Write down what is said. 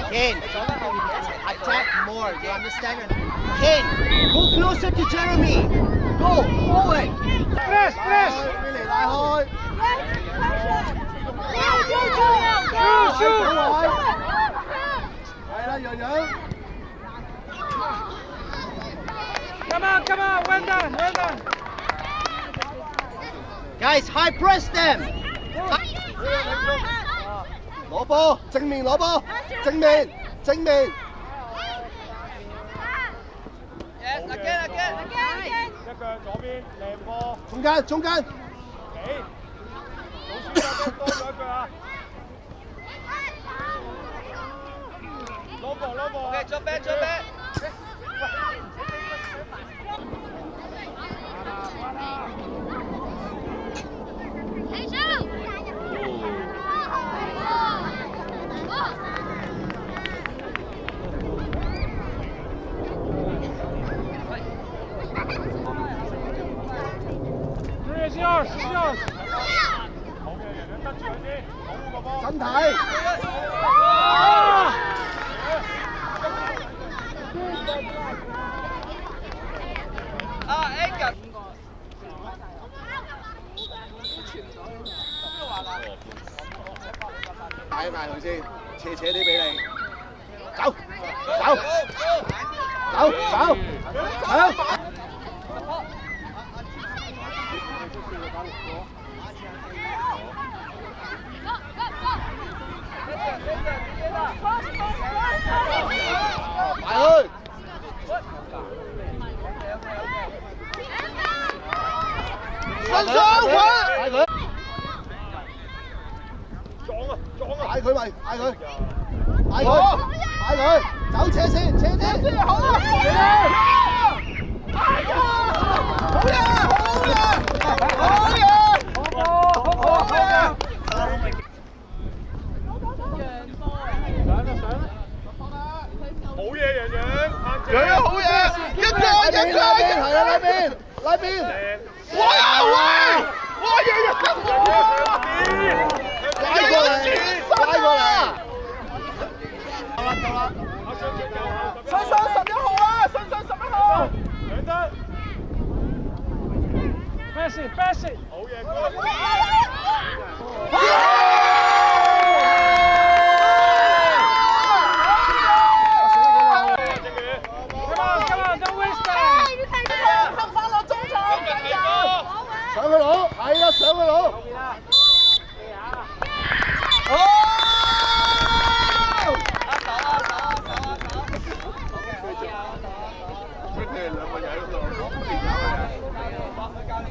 Kane, attack more. You understand? Kane, go closer to Jeremy. Go forward. Press, press. Really, 拉開。Shoot. 係啦，洋洋。Come on, well done. Guys, high press them. 攞波，正面攞波，正面。Yes, again. 一腳左邊靚波，中間。幾？老師有多咗一腳啊！攞波。Okay, jump back. It's yours. 好嘅，洋洋得住佢先，保護個波。身體。Anchor。擺埋佢先，斜啲俾你。走。埋去。身上佢。撞啊！嗌佢咪，嗌佢，走車先，好啊！好嘢，洋洋，好嘢，一腳，係啦，拉邊，哇，洋拉過嚟，夠啦，上11號啊，上11號，兩得 ，pass it，好嘢，哥。